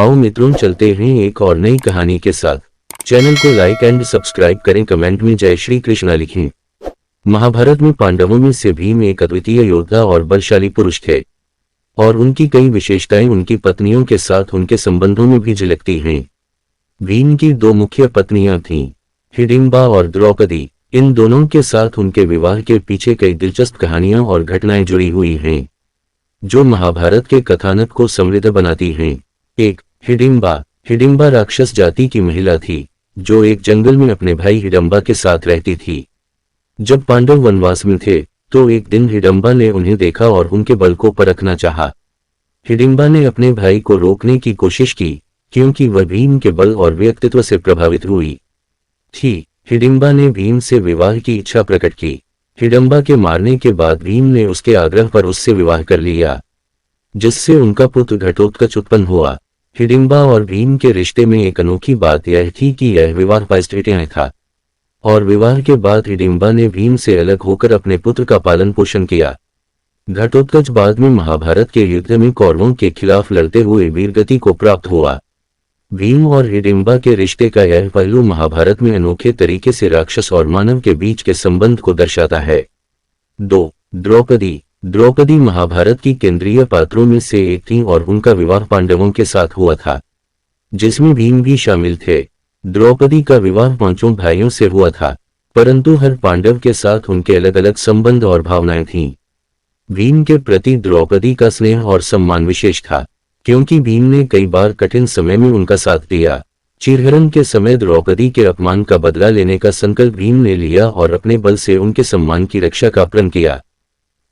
आओ मित्रों चलते हैं एक और नई कहानी के साथ। चैनल को लाइक एंड सब्सक्राइब करें, कमेंट में जय श्री कृष्णा लिखें। महाभारत में पांडवों में से भीम एक अद्वितीय योद्धा और बलशाली पुरुष थे और उनकी कई विशेषताएं उनकी पत्नियों के साथ उनके संबंधों में भी झलकती हैं। भीम की दो मुख्य पत्नियां थीं, हिडिंबा और द्रौपदी। इन दोनों के साथ उनके विवाह के पीछे कई दिलचस्प कहानियां और घटनाएं जुड़ी हुई हैं जो महाभारत के कथानक को समृद्ध बनाती हैं। एक, हिडिंबा राक्षस जाति की महिला थी जो एक जंगल में अपने भाई हिडिंबा के साथ रहती थी। जब पांडव वनवास में थे तो एक दिन हिडिंबा ने उन्हें देखा और उनके बल को परखना चाहा। हिडिंबा ने अपने भाई को रोकने की कोशिश की क्योंकि वह भीम के बल और व्यक्तित्व से प्रभावित हुई थी। हिडिंबा ने भीम से विवाह की इच्छा प्रकट की। हिडिंबा के मारने के बाद भीम ने उसके आग्रह पर उससे विवाह कर लिया, जिससे उनका पुत्र घटोत्कच उत्पन्न हुआ। हिडिंबा और भीम के रिश्ते में एक अनोखी बात यह थी कि यह विवाह पारिस्थितिक था और विवाह के बाद हिडिंबा ने भीम से अलग होकर अपने पुत्र का पालन पोषण किया। घटोत्कच बाद में महाभारत के युद्ध में कौरवों के खिलाफ लड़ते हुए वीरगति को प्राप्त हुआ। भीम और हिडिंबा के रिश्ते का यह पहलू महाभारत में अनोखे तरीके से राक्षस और मानव के बीच के संबंध को दर्शाता है। 2. द्रौपदी महाभारत की केंद्रीय पात्रों में से एक थी और उनका विवाह पांडवों के साथ हुआ था, जिसमें भीम भी शामिल थे। द्रौपदी का विवाह 5 भाइयों से हुआ था, परंतु हर पांडव के साथ उनके अलग अलग संबंध और भावनाएं थीं। भीम के प्रति द्रौपदी का स्नेह और सम्मान विशेष था क्योंकि भीम ने कई बार कठिन समय में उनका साथ दिया। चीरहरण के समय द्रौपदी के अपमान का बदला लेने का संकल्प भीम ने लिया और अपने बल से उनके सम्मान की रक्षा का प्रण किया।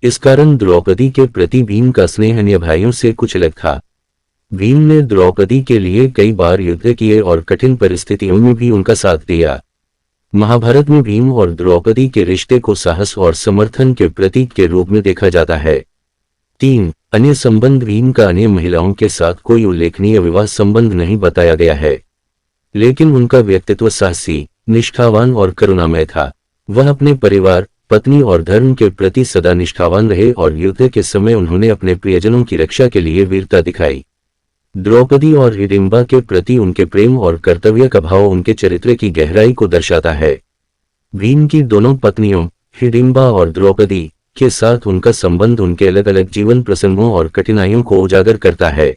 इस कारण द्रौपदी के प्रति भीम का स्नेह अन्य भाइयों से कुछ अलग था। भीम ने द्रौपदी के लिए कई बार युद्ध किए और कठिन परिस्थितियों में भी उनका साथ दिया। महाभारत में भीम और द्रौपदी के रिश्ते को साहस और समर्थन के प्रतीक के रूप में देखा जाता है। 3. अन्य संबंध। भीम का अन्य महिलाओं के साथ कोई उल्लेखनीय विवाह संबंध नहीं बताया गया है, लेकिन उनका व्यक्तित्व साहसी, निष्ठावान और करुणामय था। वह अपने परिवार, पत्नी और धर्म के प्रति सदा निष्ठावान रहे और युद्ध के समय उन्होंने अपने प्रियजनों की रक्षा के लिए वीरता दिखाई। द्रौपदी और हिडिंबा के प्रति उनके प्रेम और कर्तव्य का भाव उनके चरित्र की गहराई को दर्शाता है। भीम की दोनों पत्नियों हिडिंबा और द्रौपदी के साथ उनका संबंध उनके अलग अलग जीवन प्रसंगों और कठिनाइयों को उजागर करता है।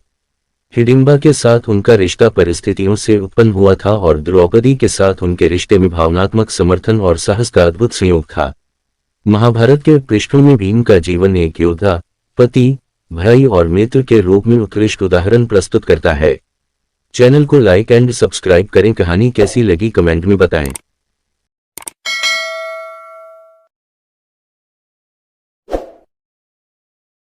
हिडिंबा के साथ उनका रिश्ता परिस्थितियों से उत्पन्न हुआ था और द्रौपदी के साथ उनके रिश्ते में भावनात्मक समर्थन और साहस का अद्भुत संयोग था। महाभारत के पृष्ठों में भीम का जीवन एक योद्धा, पति, भाई और मित्र के रूप में उत्कृष्ट उदाहरण प्रस्तुत करता है। चैनल को लाइक एंड सब्सक्राइब करें। कहानी कैसी लगी कमेंट में बताएं।